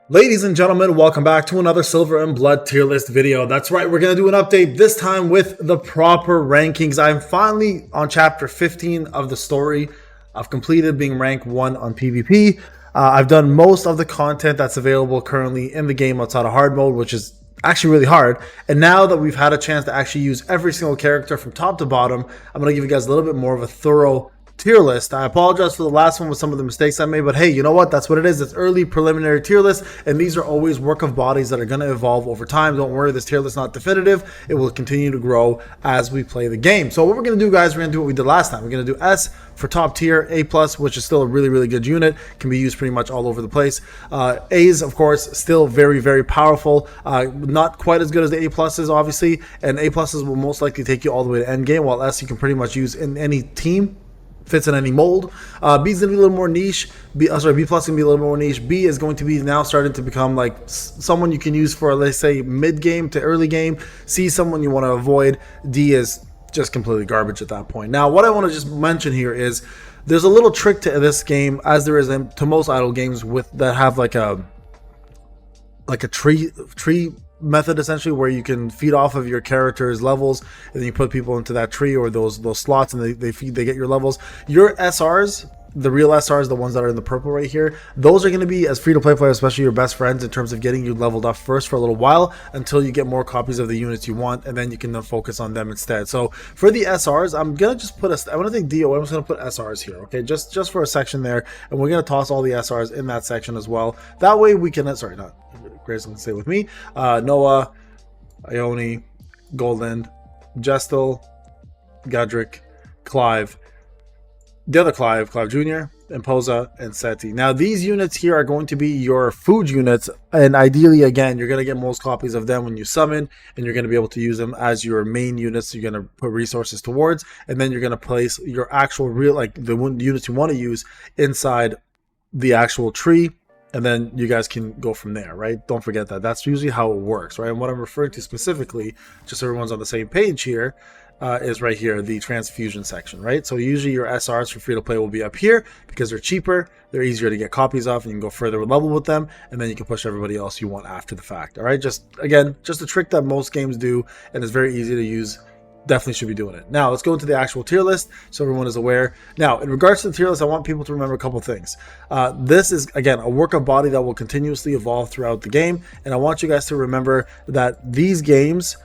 Ladies and gentlemen, welcome back to another Silver and Blood tier list video. That's right, we're going to do an update, this time with the proper rankings. I'm finally on chapter 15 of the story. I've completed being rank 1 on PvP. I've done most of the content that's available currently in the game outside of hard mode, which is actually really hard. And now that we've had a chance to actually use every single character from top to bottom, I'm going to give you guys a little bit more of a thorough tier list. I apologize for the last one with some of the mistakes I made, but hey, you know what? That's what it is. It's early preliminary tier list, and these are always work of bodies that are going to evolve over time. Don't worry, this tier list is not definitive. It will continue to grow as we play the game. So what we're going to do, guys, we're going to do what we did last time. We're going to do S for top tier, A+, which is still a really, really good unit. Can be used pretty much all over the place. A's, of course, still very, very powerful. Not quite as good as the A+s, obviously, and A+s will most likely take you all the way to end game, while S you can pretty much use in any team. Fits in any mold. B is going to be a little more niche. B plus is going to be a little more niche. B is going to be now starting to become like someone you can use for, let's say, mid game to early game. C is someone you want to avoid. D is just completely garbage at that point. Now, what I want to just mention here is there's a little trick to this game, as there is to most idle games with that have like a tree method, essentially, where you can feed off of your character's levels, and then you put people into that tree or those slots, and they get your levels. Your SRs, the real SRs, the ones that are in the purple right here, those are going to be, as free-to-play players, especially your best friends, in terms of getting you leveled up first for a little while until you get more copies of the units you want, and then you can then focus on them instead. So for the SRs, I'm gonna just put I want to think DO. I'm just gonna put SRs here, okay, just for a section there, and we're gonna toss all the SRs in that section as well. That way we can, sorry, not Grace can stay with me. Noah, Ione, Golden, Jestel, Godric, Clive, the other Clive Jr., Imposa, and Seti. Now, these units here are going to be your food units, and ideally, again, you're going to get most copies of them when you summon, and you're going to be able to use them as your main units. You're going to put resources towards, and then you're going to place your actual real, like the units you want to use inside the actual tree. And then you guys can go from there, right? Don't forget that. That's usually how it works, right? And what I'm referring to specifically, just so everyone's on the same page here, is right here, the transfusion section, right? So usually your SRs for free-to-play will be up here because they're cheaper, they're easier to get copies of, and you can go further level with them, and then you can push everybody else you want after the fact, all right? Just, again, just a trick that most games do, and it's very easy to use. Definitely should be doing it. Now let's go into the actual tier list so everyone is aware. Now, in regards to the tier list, I want people to remember a couple things. This is, again, a work of body that will continuously evolve throughout the game, and I want you guys to remember that these games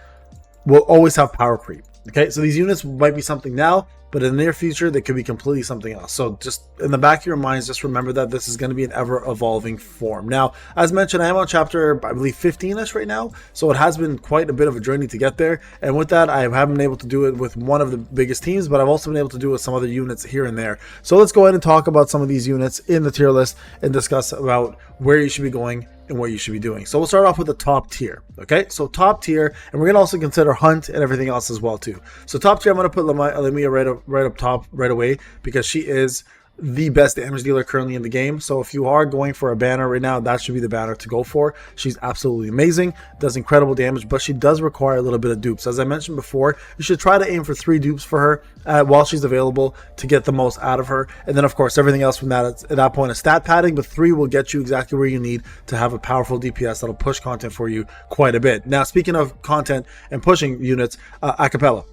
will always have power creep. Okay, so these units might be something now, but in the near future, they could be completely something else. So just in the back of your minds, just remember that this is going to be an ever-evolving form. Now, as mentioned, I am on chapter, I believe, 15-ish right now, so it has been quite a bit of a journey to get there. And with that, I haven't been able to do it with one of the biggest teams, but I've also been able to do it with some other units here and there. So let's go ahead and talk about some of these units in the tier list and discuss about where you should be going and what you should be doing. So we'll start off with the top tier. Okay, so top tier, and we're gonna also consider Hunt and everything else as well too. So top tier, I'm gonna put Lamia right up top right away, because she is the best damage dealer currently in the game. So if you are going for a banner right now, that should be the banner to go for. She's absolutely amazing, does incredible damage, but she does require a little bit of dupes. As I mentioned before, you should try to aim for 3 dupes for her while she's available to get the most out of her. And then of course everything else from that at that point is stat padding, but 3 will get you exactly where you need to have a powerful DPS that'll push content for you quite a bit. Now, speaking of content and pushing units, Acapella,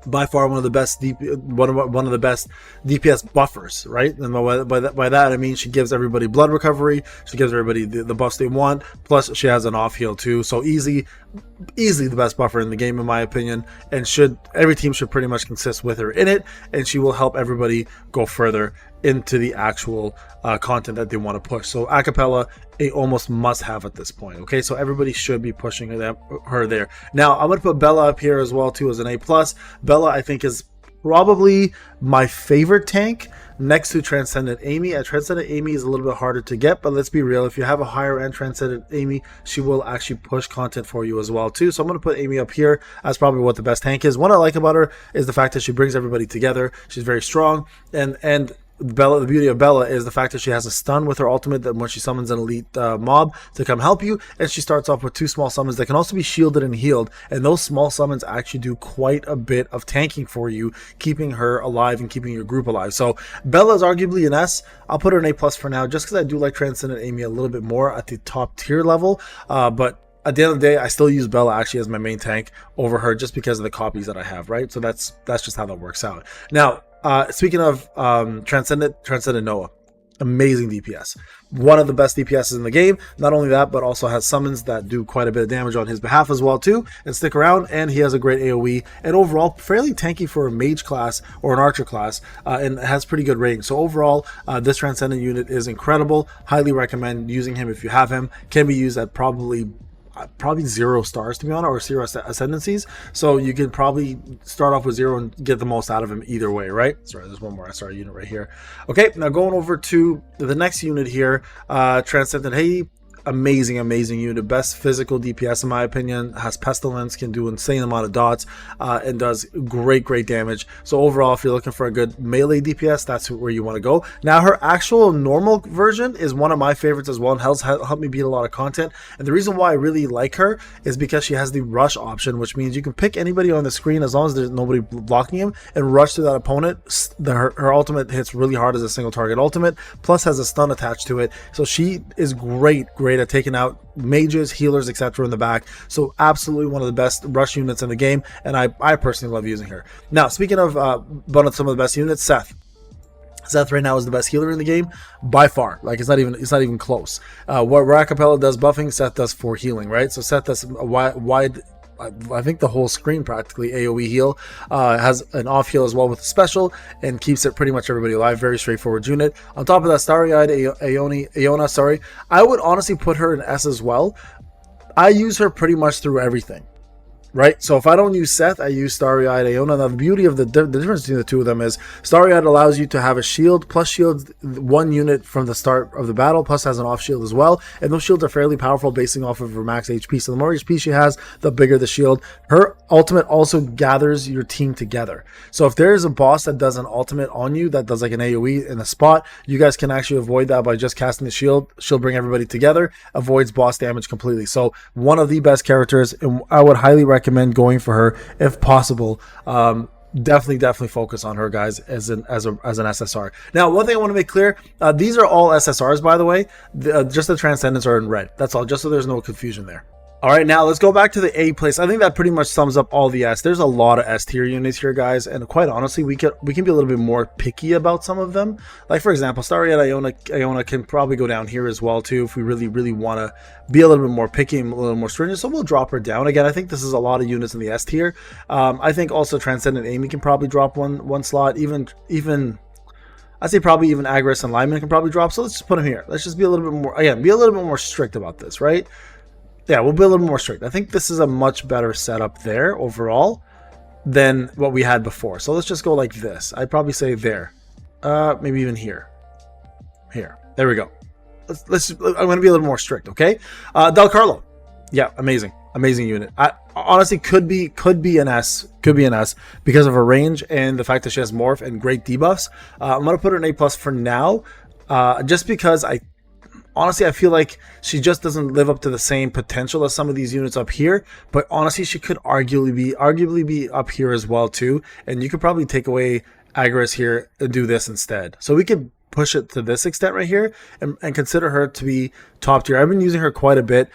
by far one of the best one of the best DPS buffers, right? And by that I mean she gives everybody blood recovery, she gives everybody the buffs they want, plus she has an off heal too. So easily the best buffer in the game, in my opinion, and every team should pretty much consist with her in it, and she will help everybody go further into the actual content that they want to push. So Acapella, a almost must have at this point. Okay, so everybody should be pushing her there. Now I'm going to put Bella up here as well too as an A+. Bella, I think, is probably my favorite tank next to Transcendent Amy. Transcendent Amy is a little bit harder to get, but let's be real, if you have a higher end Transcendent Amy, she will actually push content for you as well too. So I'm going to put Amy up here as probably what the best tank is. What I like about her is the fact that she brings everybody together. She's very strong, and Bella, the beauty of Bella is the fact that she has a stun with her ultimate that when she summons an elite mob to come help you, and she starts off with 2 small summons that can also be shielded and healed, and those small summons actually do quite a bit of tanking for you, keeping her alive and keeping your group alive. So Bella is arguably an S. I'll put her an A+ for now, just because I do like Transcendent Amy a little bit more at the top tier level, but at the end of the day, I still use Bella actually as my main tank over her just because of the copies that I have, right? So that's just how that works out. Now, speaking of Transcendent Noah, amazing DPS. One of the best DPSs in the game. Not only that, but also has summons that do quite a bit of damage on his behalf as well too, and stick around, and he has a great AoE, and overall fairly tanky for a mage class or an archer class, and has pretty good range. So overall, this Transcendent unit is incredible. Highly recommend using him if you have him. Can be used at probably 0 stars, to be honest, or 0 ascendancies, so you could probably start off with 0 and get the most out of him either way, right? Sorry, there's one more SR unit right here. Okay, now going over to the next unit here, Transcendent Hei. Amazing unit, best physical DPS in my opinion, has pestilence, can do insane amount of dots, and does great damage. So overall, if you're looking for a good melee DPS, that's where you want to go. Now her actual normal version is one of my favorites as well, and has helped me beat a lot of content, and the reason why I really like her is because she has the rush option, which means you can pick anybody on the screen as long as there's nobody blocking him and rush to that opponent. Her ultimate hits really hard as a single target ultimate, plus has a stun attached to it, so she is great at taking out mages, healers, etc. in the back. So absolutely one of the best rush units in the game, and I personally love using her. Now, speaking of one of some of the best units, Seth right now is the best healer in the game by far. Like, it's not even close. What Rakapella does buffing, Seth does for healing, right? So Seth does a wide, I think the whole screen practically AoE heal, has an off heal as well with a special, and keeps it pretty much everybody alive. Very straightforward unit. On top of that, Starry-Eyed Aeona, I would honestly put her in S as well. I use her pretty much through everything, right? So if I don't use Seth, I use Starry-Eyed Aeona. Now the beauty of the difference between the two of them is Starry-Eyed allows you to have a shield, plus shields 1 unit from the start of the battle, plus has an off shield as well, and those shields are fairly powerful basing off of her max HP. So the more HP she has, the bigger the shield. Her ultimate also gathers your team together. So if there is a boss that does an ultimate on you that does like an AoE in a spot, you guys can actually avoid that by just casting the shield. She'll bring everybody together, avoids boss damage completely. So one of the best characters, and I would highly recommend going for her if possible. Definitely focus on her, guys, as an SSR. Now, one thing I want to make clear, these are all SSRs, by the way. Just the Transcendents are in red. That's all, just so there's no confusion there. All right, now let's go back to the A place. I think that pretty much sums up all the S. There's a lot of S tier units here, guys, and quite honestly, we can be a little bit more picky about some of them. Like, for example, Starry-Eyed Aeona can probably go down here as well too if we really want to be a little bit more picky and a little more stringent. So we'll drop her down. Again, I think this is a lot of units in the S tier. I think also Transcendent Amy can probably drop one slot. Even I'd say probably even Agris and Lyman can probably drop. So let's just put them here. Let's just be a little bit more, again, be a little bit more strict about this, right? Yeah, we'll be a little more strict. I think this is a much better setup there overall than what we had before. So let's just go like this. I'd probably say there. Maybe even here. Here. There we go. I'm going to be a little more strict, okay? Del Carlo. Yeah, amazing. Amazing unit. I honestly could be an S. Could be an S because of her range and the fact that she has morph and great debuffs. I'm going to put her in A+ for now, just because honestly, I feel like she just doesn't live up to the same potential as some of these units up here. But honestly, she could arguably be up here as well too. And you could probably take away Agris here and do this instead. So we could push it to this extent right here and consider her to be top tier. I've been using her quite a bit.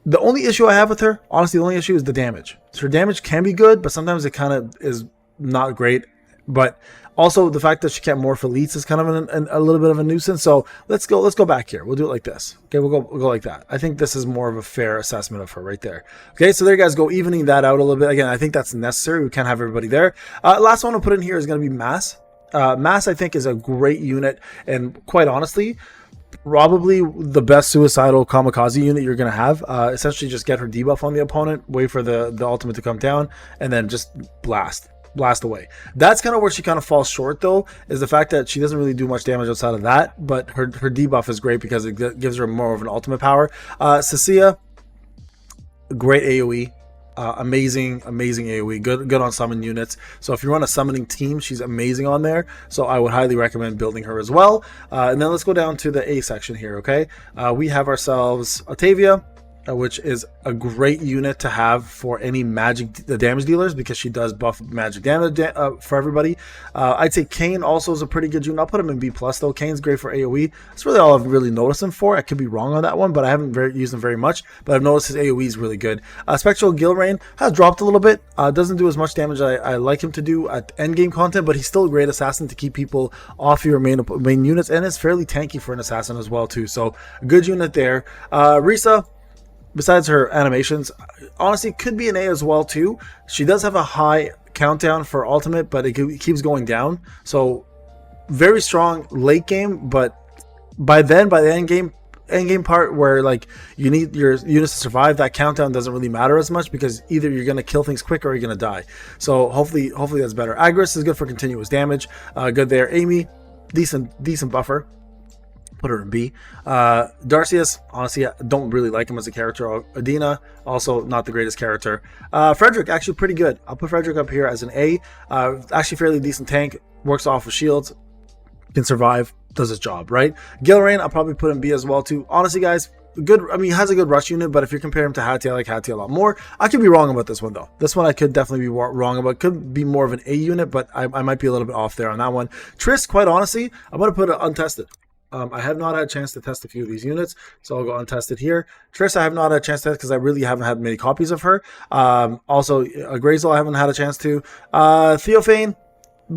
The only issue I have with her, honestly, the only issue is the damage. So her damage can be good, but sometimes it kind of is not great. But also the fact that she can't morph elites is kind of a little bit of a nuisance. So let's go back here. We'll do it like this. Okay, we'll go like that. I think this is more of a fair assessment of her right there. Okay, so there you guys go, evening that out a little bit. Again, I think that's necessary. We can't have everybody there. Last one I'll put in here is going to be Mass. Mass, I think, is a great unit, and quite honestly, probably the best suicidal kamikaze unit you're going to have. Essentially just get her debuff on the opponent, wait for the ultimate to come down, and then just blast away. That's kind of where she kind of falls short, though, is the fact that she doesn't really do much damage outside of that, but her debuff is great because it gives her more of an ultimate power. Cecilia, great AoE, amazing AoE, good on summon units. So if you run a summoning team, she's amazing on there. So I would highly recommend building her as well. And then let's go down to the A section here. Okay, we have ourselves Octavia, which is a great unit to have for any magic damage dealers because she does buff magic damage for everybody. I'd say Kayn also is a pretty good unit. I'll put him in B+ though. Kayn's great for AoE. That's really all I've really noticed him for. I could be wrong on that one, but I haven't used him very much. But I've noticed his AoE is really good. Spectral Gilrain has dropped a little bit. Doesn't do as much damage as I like him to do at endgame content, but he's still a great assassin to keep people off your main units, and is fairly tanky for an assassin as well too. So good unit there. Risa, besides her animations, honestly could be an A as well too. She does have a high countdown for ultimate, but it keeps going down. So very strong late game, but by the end game part where like you need your units to survive, that countdown doesn't really matter as much because either you're going to kill things quicker or you're going to die. So hopefully that's better. Agris is good for continuous damage. Good there. Amy, decent buffer. Put her in B. Darcius, honestly, I don't really like him as a character. Adina, also not the greatest character. Frederick, actually pretty good. I'll put Frederick up here as an A. Actually fairly decent tank. Works off of shields. Can survive. Does his job, right? Gilrain, I'll probably put in B as well too. Honestly, guys, good. I mean, he has a good rush unit, but if you compare him to Hattie, I like Hattie a lot more. I could be wrong about this one though. This one I could definitely be wrong about. Could be more of an A unit, but I might be a little bit off there on that one. Triss, quite honestly, I'm going to put it untested. I have not had a chance to test a few of these units, so I'll go untested here. Triss, I have not had a chance to test because I really haven't had many copies of her. Also, Grazel, I haven't had a chance to. Theophane,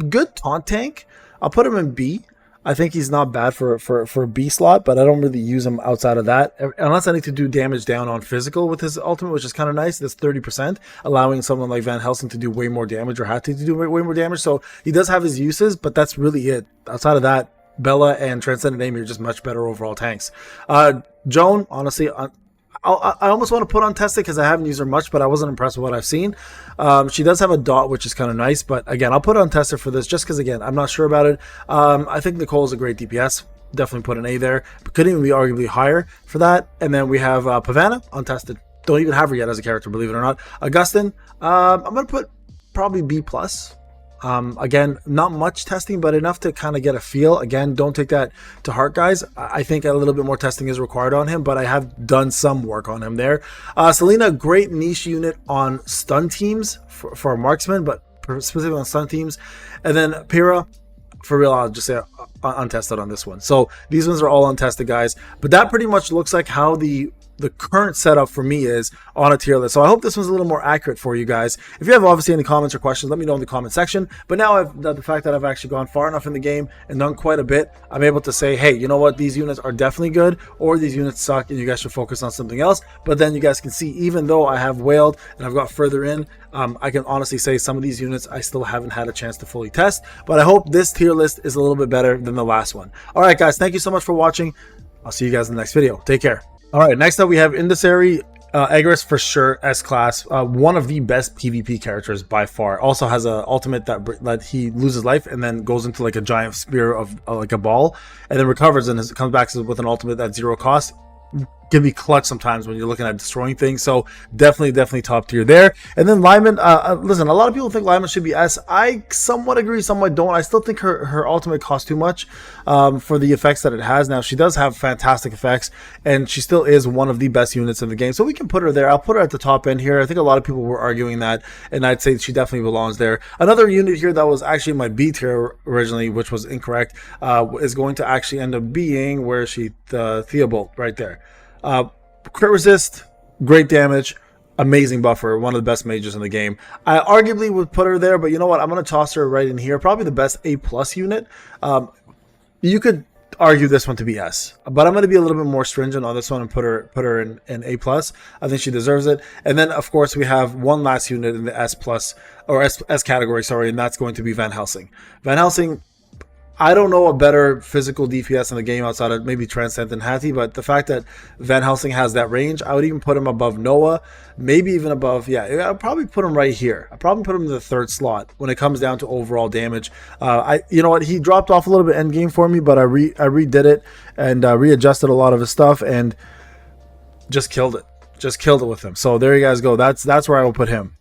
good taunt tank. I'll put him in B. I think he's not bad for a B slot, but I don't really use him outside of that. Unless I need to do damage down on physical with his ultimate, which is kind of nice. That's 30%, allowing someone like Van Helsing to do way more damage or Hattie to do way more damage. So he does have his uses, but that's really it. Outside of that, Bella and Transcendent Amy are just much better overall tanks. Joan, honestly, I almost want to put on tested because I haven't used her much, but I wasn't impressed with what I've seen. She does have a dot, which is kind of nice, but again, I'll put on tested for this just because, again, I'm not sure about it. I think Nicole is a great DPS. Definitely put an A there, but could even be arguably higher for that. And then we have Pavana, untested. Don't even have her yet as a character, believe it or not. Augustin, I'm going to put probably B+. Again, not much testing, but enough to kind of get a feel. Again, don't take that to heart, guys. I think a little bit more testing is required on him, but I have done some work on him there. Selena, great niche unit on stun teams for a marksman, but specifically on stun teams. And then Pyrrha, for real, I'll just say untested on this one. So these ones are all untested, guys. But that pretty much looks like how the current setup for me is on a tier list. So I hope this was a little more accurate for you guys. If you have obviously any comments or questions, let me know in the comment section. But now the fact that I've actually gone far enough in the game and done quite a bit, I'm able to say, hey, you know what? These units are definitely good, or these units suck and you guys should focus on something else. But then you guys can see, even though I have wailed and I've got further in, I can honestly say some of these units I still haven't had a chance to fully test. But I hope this tier list is a little bit better than the last one. All right, guys, thank you so much for watching. I'll see you guys in the next video. Take care. All right, next up we have Indicary. Agris for sure, S-class, one of the best PvP characters by far. Also has a ultimate that he loses life and then goes into like a giant spear of like a ball, and then recovers and comes back with an ultimate at 0 cost. Can be clutch sometimes when you're looking at destroying things. So definitely top tier there. And then Lyman, listen, a lot of people think Lyman should be S. I somewhat agree, somewhat don't. I still think her ultimate costs too much for the effects that it has. Now, she does have fantastic effects, and she still is one of the best units in the game. So we can put her there. I'll put her at the top end here. I think a lot of people were arguing that, and I'd say she definitely belongs there. Another unit here that was actually my B tier originally, which was incorrect, is going to actually end up being, where is she? The Theobald right there. Crit resist, great damage, amazing buffer, one of the best mages in the game. I arguably would put her there, but you know what? I'm going to toss her right in here. Probably the best A+ unit. You could argue this one to be S, but I'm going to be a little bit more stringent on this one and put her in A+. I think she deserves it. And then, of course, we have one last unit in the S+, or S category, sorry, and that's going to be Van Helsing. Van Helsing, I don't know a better physical DPS in the game outside of maybe Transcendent and Hattie, but the fact that Van Helsing has that range, I would even put him above Noah, maybe even above, yeah, I'd probably put him right here. I'd probably put him in the 3rd slot when it comes down to overall damage. You know what, he dropped off a little bit end game for me, but I redid it and readjusted a lot of his stuff and just killed it. just killed it with him. So there you guys go. That's where I will put him.